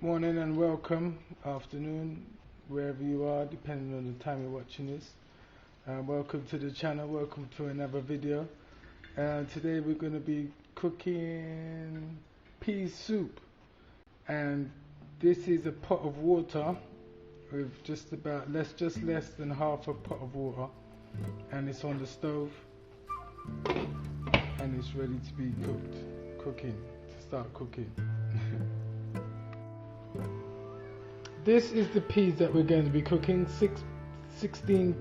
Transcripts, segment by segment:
Morning and welcome, afternoon, wherever you are, depending on the time you're watching this. Welcome to the channel, welcome to another video. Today we're going to be cooking pea soup, and this is a pot of water with just less than half a pot of water, and it's on the stove and it's ready to be start cooking. This is the peas that we're going to be cooking. 16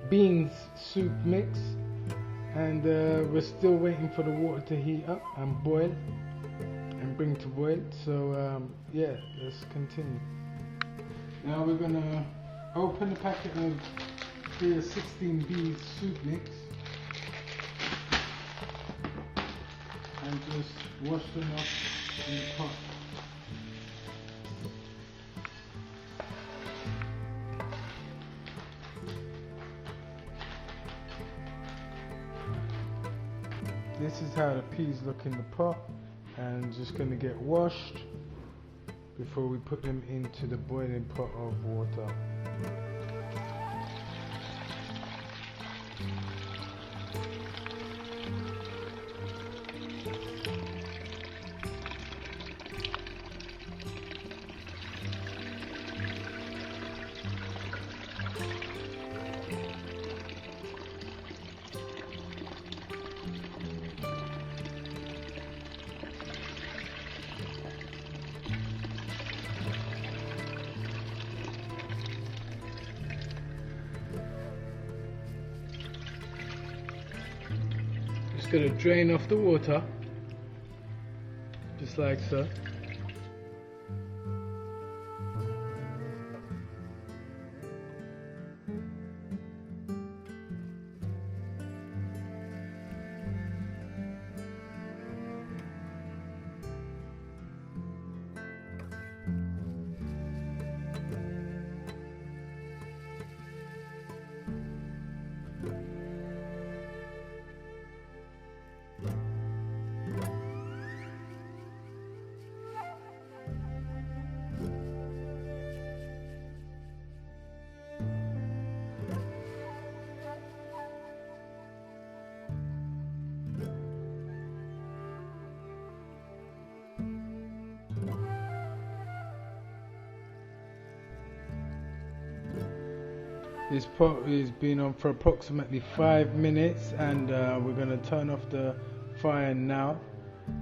beans soup mix, and we're still waiting for the water to heat up and boil and bring to boil. So yeah, let's continue. Now we're gonna open the packet of the 16 beans soup mix and just wash them off in the pot. This is how the peas look in the pot, and just going to get washed before we put them into the boiling pot of water. Just going to drain off the water, just like so. This pot has been on for approximately 5 minutes, and we're going to turn off the fire now.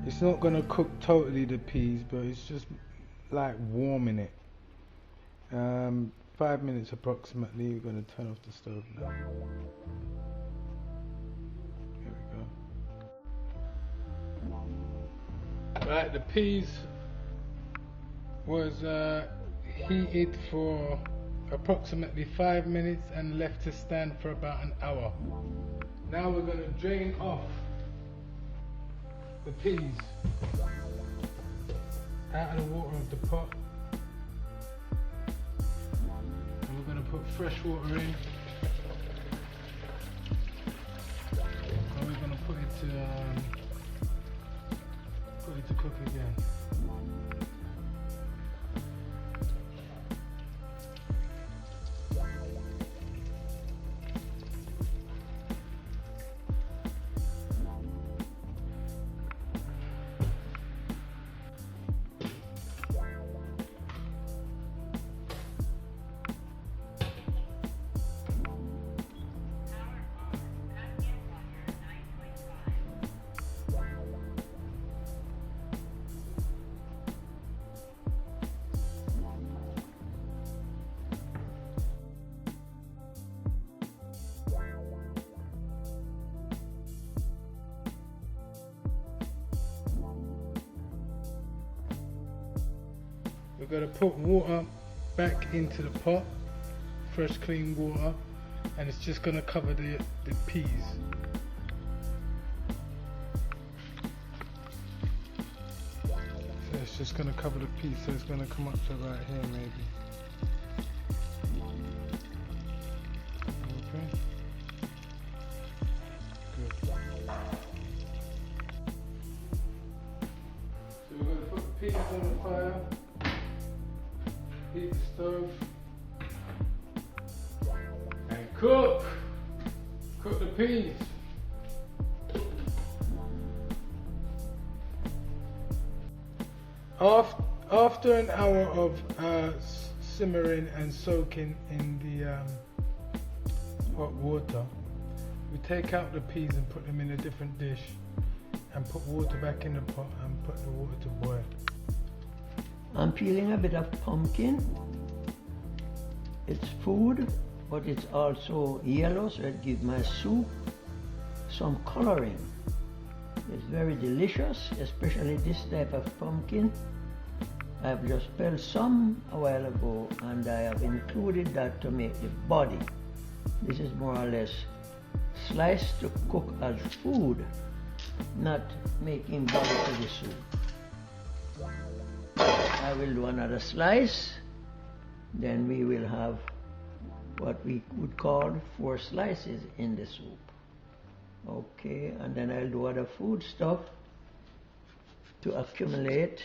It's not going to cook totally the peas, but it's just like warming it. 5 minutes approximately. We're going to turn off the stove now. Here we go. Right, the peas was heated for approximately 5 minutes and left to stand for about an hour. Now we're going to drain off the peas out of the water of the pot, and we're going to put fresh water in, and we're going to put it to cook again. We're going to put water back into the pot, fresh clean water, and it's just going to cover the peas. So it's just going to cover the peas, so it's going to come up to right here maybe. Okay. Good. So we're going to put the peas on the fire. Heat the stove and cook the peas. After an hour of simmering and soaking in the hot water, we take out the peas and put them in a different dish and put water back in the pot and put the water to boil. I'm peeling a bit of pumpkin. It's food, but it's also yellow, so it gives my soup some coloring. It's very delicious, especially this type of pumpkin. I've just peeled some a while ago and I have included that to make the body. This is more or less sliced to cook as food, not making body to the soup. I will do another slice, then we will have what we would call 4 slices in the soup. Okay, and then I'll do other food stuff to accumulate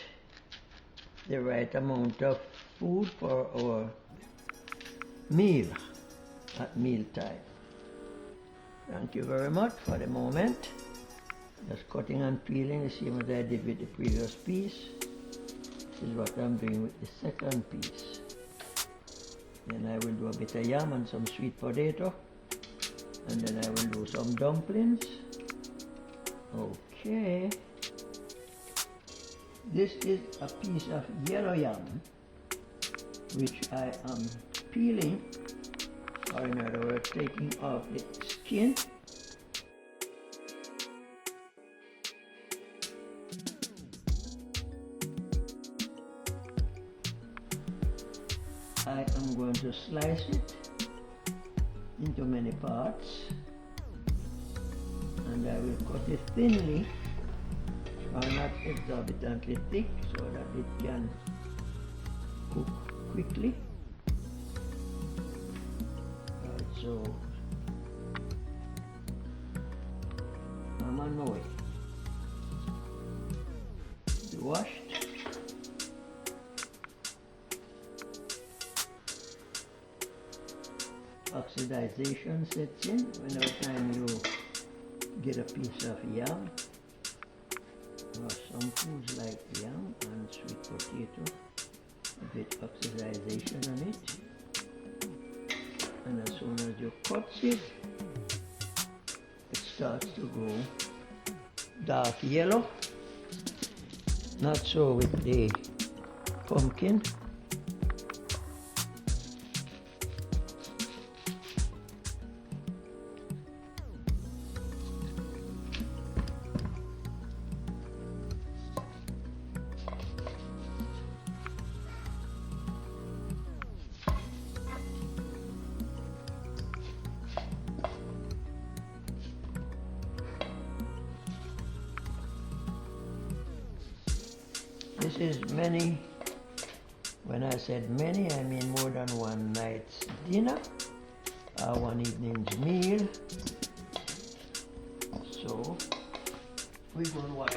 the right amount of food for our meal at meal time. Thank you very much for the moment. Just cutting and peeling the same as I did with the previous piece. This is what I'm doing with the second piece. Then I will do a bit of yam and some sweet potato. And then I will do some dumplings. Okay. This is a piece of yellow yam, which I am peeling, or in other words, taking off the skin. I am going to slice it into many parts, and I will cut it thinly, or not exorbitantly thick, so that it can cook quickly. Right, so I'm on my way. Washed. Oxidization sets in whenever time you get a piece of yam, or some foods like yam and sweet potato, a bit oxidization on it, and as soon as you cut it, it starts to go dark yellow. Not so with the pumpkin. This is many, when I said many, I mean more than one night's dinner, or one evening's meal. So, we're going to watch.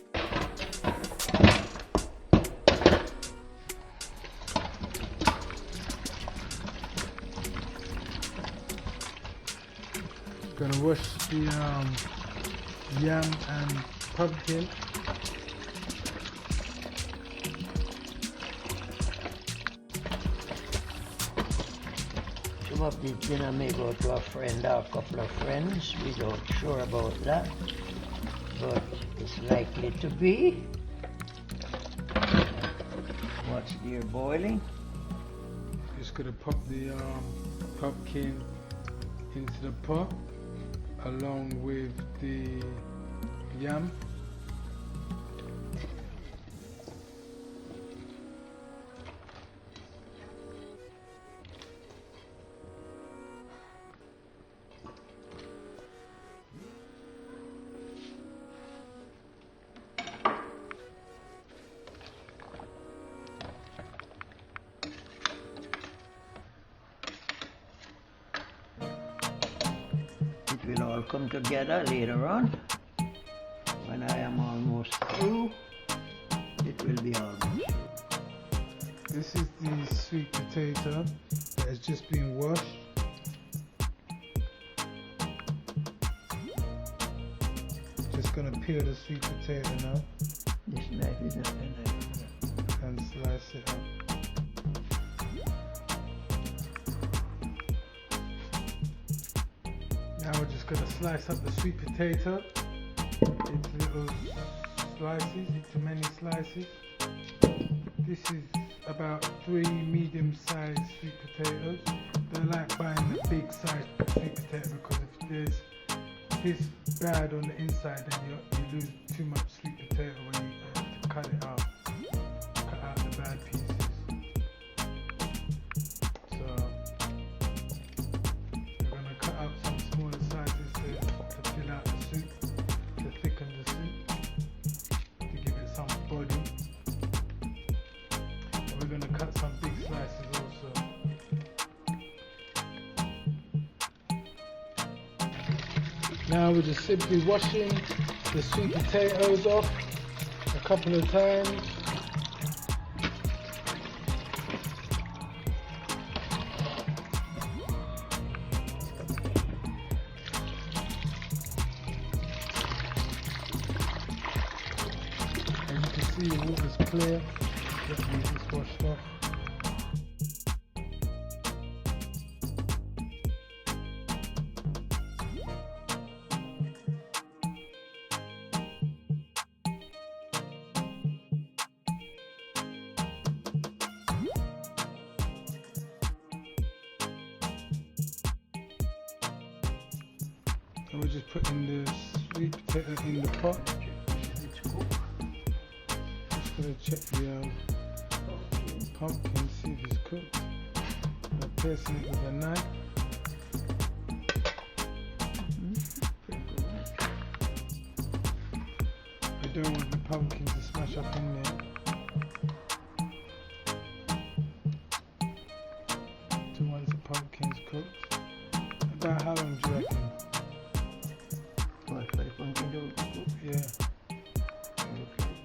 Gonna wash the yam and pumpkin. Some of the dinner may go to a friend or a couple of friends. We don't sure about that, but it's likely to be. What's there boiling? Just gonna pop the pumpkin into the pot along with the yam. It will all come together later on. When I am almost through, it will be almost through. This is the sweet potato that has just been washed. Just gonna peel the sweet potato now. This knife is not a knife. And slice it up. Now we're just gonna slice up the sweet potato into little slices, into many slices. This is about 3 medium-sized sweet potatoes. Don't like buying the big-sized sweet potato because if there's this bad on the inside, then you lose too much sweet potato when you have to cut it out. Cut out the bad pieces. So we're gonna cut out some smaller sizes to fill out the soup, to thicken the soup, to give it some body. And we're gonna cut some big slices also. Now we're just simply washing the sweet potatoes off a couple of times. As you can see, the water's clear. That means it's washed off. And we're just putting the sweet potato in the pot. Just gonna check the pumpkin, see if it's cooked. I'm piercing it with a knife. I don't want the pumpkin to smash up in there. So once the pumpkin's cooked, about how long do you reckon? What, for the pumpkin to cook? Yeah.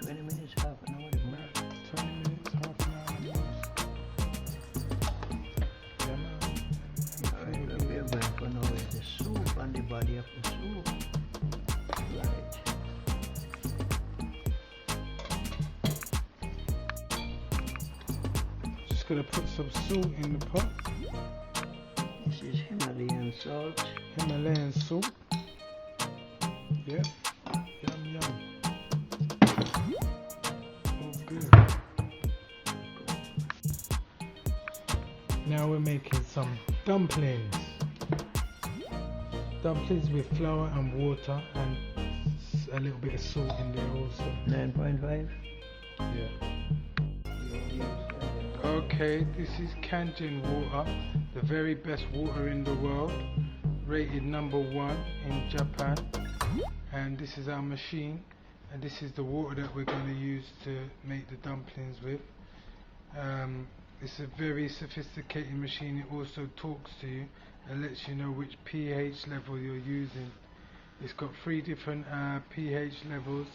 20 minutes, half an hour. 20 minutes, half an hour most. Yeah, man. Alright, what we are going for now is the soup and the body of the soup. Right. Just gonna put some salt in the pot. This is Himalayan salt. Himalayan salt. Yeah. Yum yum. Oh good. Now we're making some dumplings. Dumplings with flour and water and a little bit of salt in there also. 9.5. Yeah. Okay, this is Kangen water, the very best water in the world, rated #1 in Japan. And this is our machine, and this is the water that we're going to use to make the dumplings with. It's a very sophisticated machine. It also talks to you and lets you know which pH level you're using. It's got 3 different pH levels,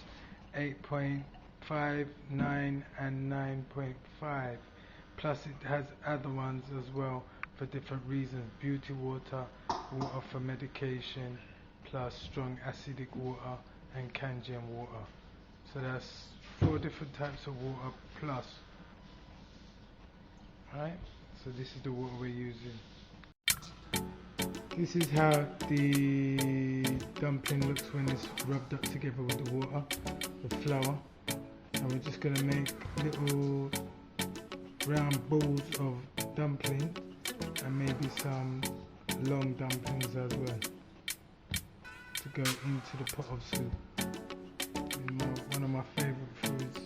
8.5, 9 and 9.5. Plus it has other ones as well for different reasons. Beauty water, water for medication, plus strong acidic water and Kangen water. So that's 4 different types of water plus. Right? So this is the water we're using. This is how the dumpling looks when it's rubbed up together with the water, the flour. And we're just going to make little round balls of dumpling and maybe some long dumplings as well to go into the pot of soup. One of my favorite foods,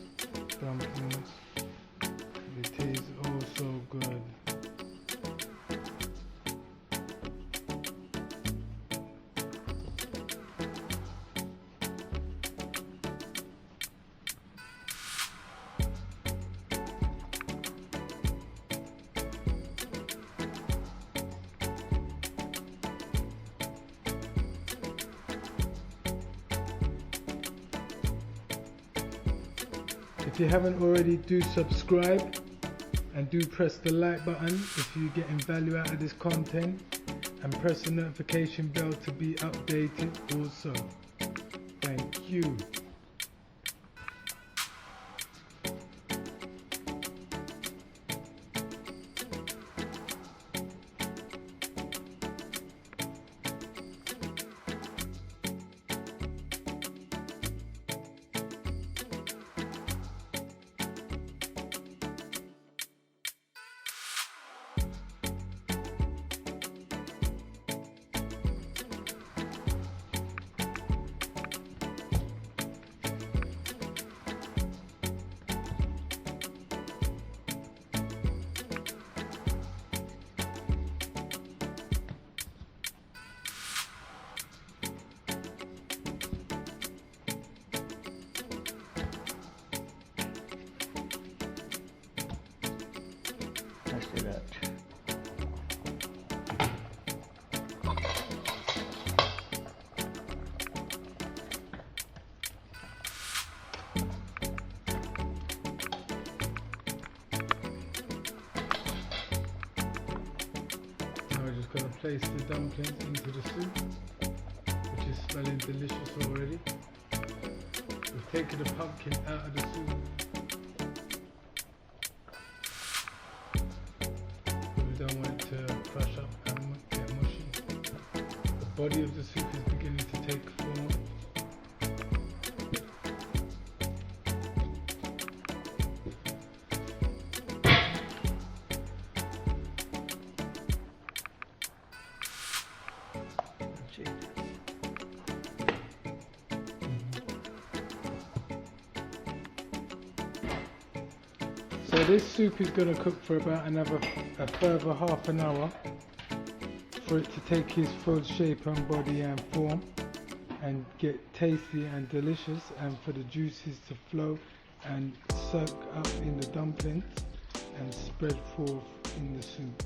dumplings. It tastes oh so good. If you haven't already, do subscribe And do press the like button if you're getting value out of this content, and press the notification bell to be updated also. Thank you. After that, now we're just going to place the dumplings into the soup, which is smelling delicious already. We've taken the pumpkin out of the soup. We don't want it to crush up and get mushy. The body of the soup is beginning to take form. that's it. So this soup is going to cook for about a further half an hour for it to take its full shape and body and form and get tasty and delicious, and for the juices to flow and soak up in the dumplings and spread forth in the soup.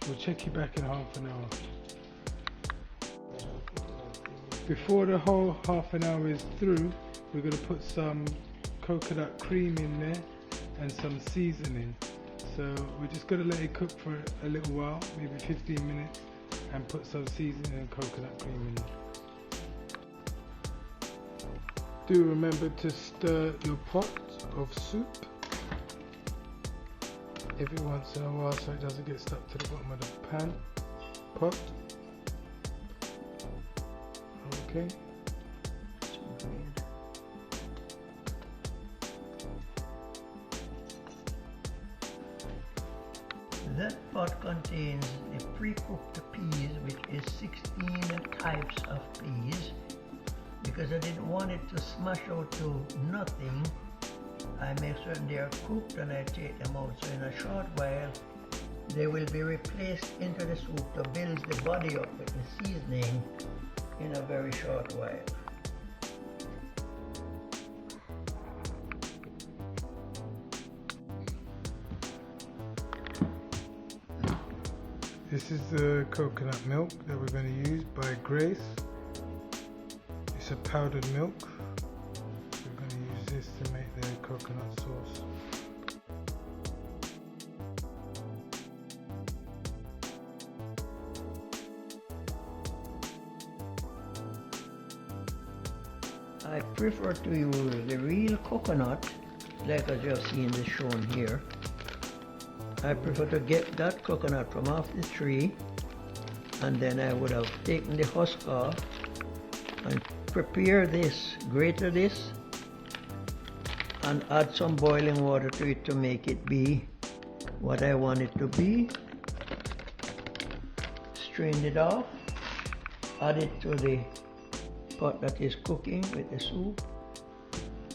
We'll check you back in half an hour. Before the whole half an hour is through, we're going to put some coconut cream in there and some seasoning. So we're just going to let it cook for a little while, maybe 15 minutes, and put some seasoning and coconut cream in. Do remember to stir your pot of soup every once in a while so it doesn't get stuck to the bottom of the pot. Okay. That pot contains the pre-cooked peas, which is 16 types of peas. Because I didn't want it to smash out to nothing, I make certain they are cooked and I take them out. So in a short while, they will be replaced into the soup to build the body up with the seasoning in a very short while. This is the coconut milk that we're going to use by Grace. It's a powdered milk. We're going to use this to make the coconut sauce. I prefer to use the real coconut, like as you have seen this shown here. I prefer to get that coconut from off the tree, and then I would have taken the husk off and prepare this, grated this, and add some boiling water to it to make it be what I want it to be. Strain it off, add it to the pot that is cooking with the soup,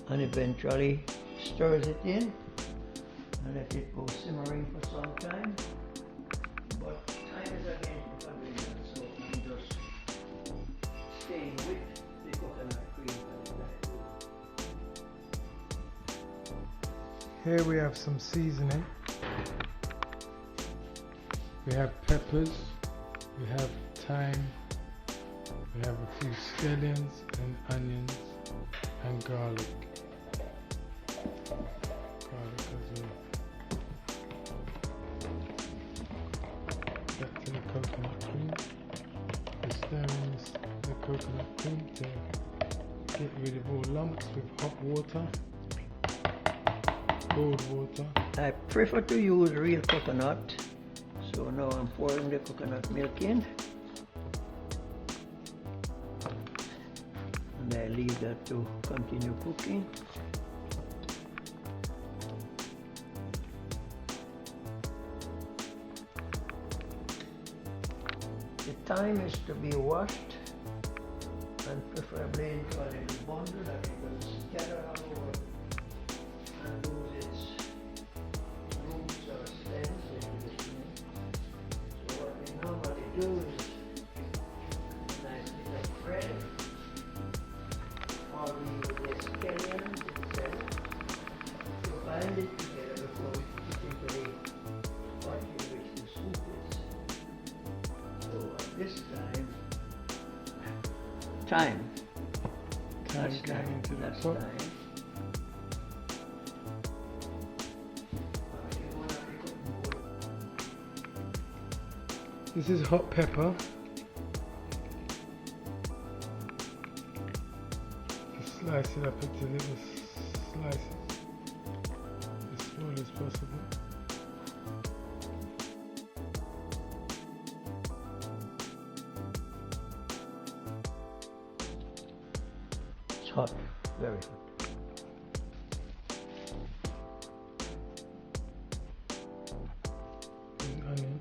and eventually stirs it in and let it go simmering for some time. But time is against the convenience, so I'm just staying with the coconut cream that I do. Here we have some seasoning. We have peppers, we have thyme, we have a few scallions and onions and garlic. Garlic as well. that to the coconut cream. Just stirring the coconut cream to get rid of all lumps with hot water, cold water. I prefer to use real coconut, so now I'm pouring the coconut milk in, and I leave that to continue cooking. The thyme is to be washed and preferably into a little bundle that you can scatter all over and lose its roots or stems into the thing. So what we normally do is a nice bit of thread, or we use the scallions itself to bind it together before we put it into the pot in which the soup is. So at this time, that's going time, into the that's pot. time. This is hot pepper. Just slice it up into little slices, as small as possible. It's hot, very hot. And onion.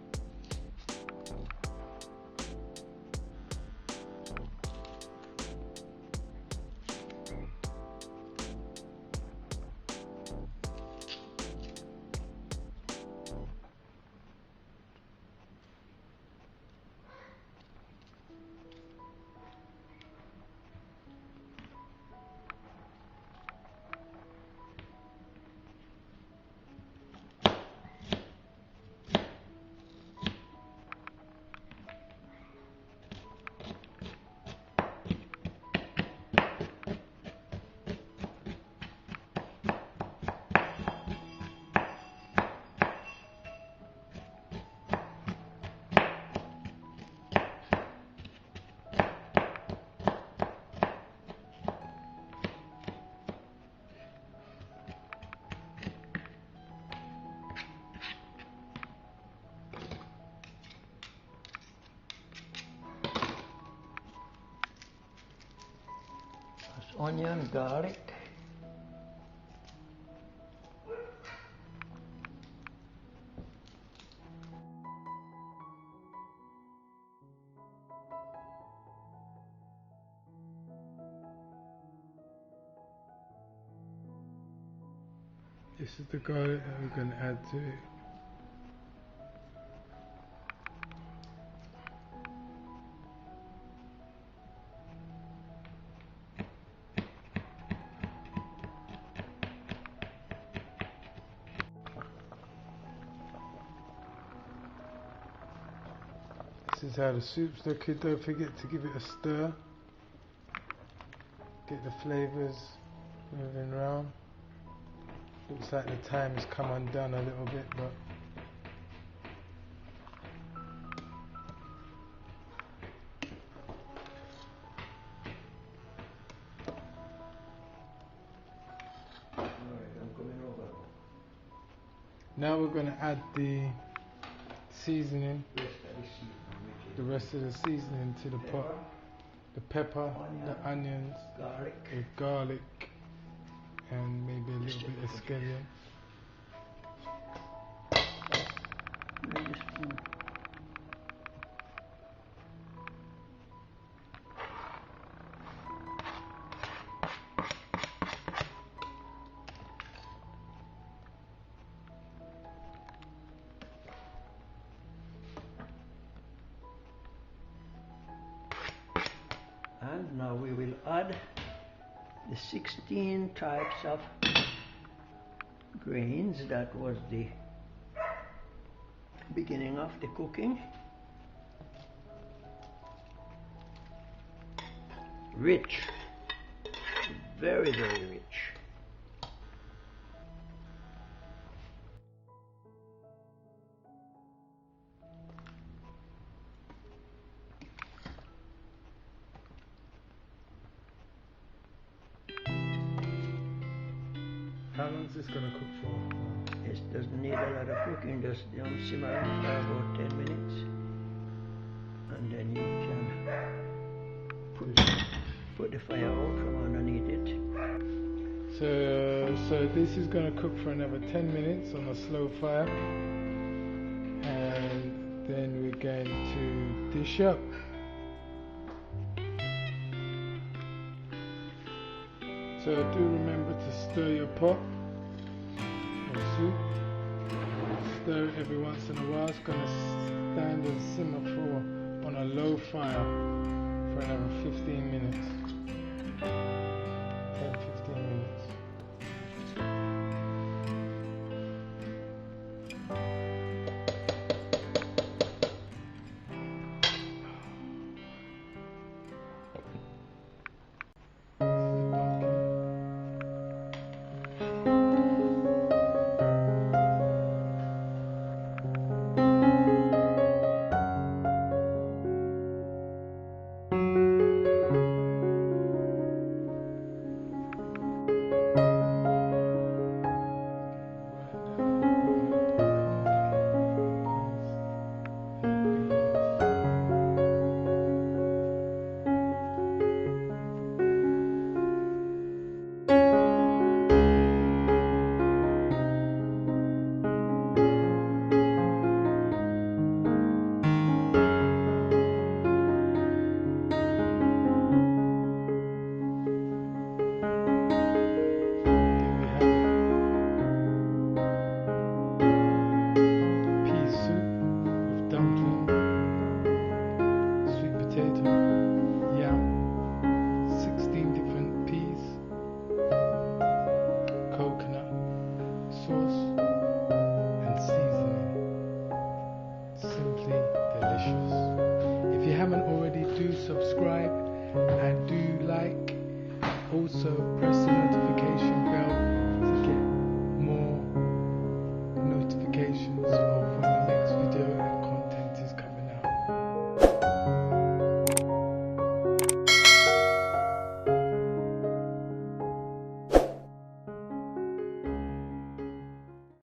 Onion, garlic, This is the garlic that we're going to add to it. This is how the soup's looking. Don't forget to give it a stir. Get the flavours moving around. Looks like the thyme has come undone a little bit, but now we're going to add the seasoning, the rest of the seasoning to the pot. The pepper, the onions, the garlic, and maybe a little bit of scallion. And now we will add the 16 types of grains. That was the beginning of the cooking. Rich, very, very rich. this gonna cook for? It doesn't need a lot of cooking, just simmer it for about 10 minutes. And then you can put the fire out from underneath it. So this is gonna cook for another 10 minutes on a slow fire. And then we're going to dish up. So do remember to stir your pot of soup. Stir it every once in a while. It's going to stand and simmer for on a low fire for another 15 minutes. 10-15 minutes. Subscribe and do like, also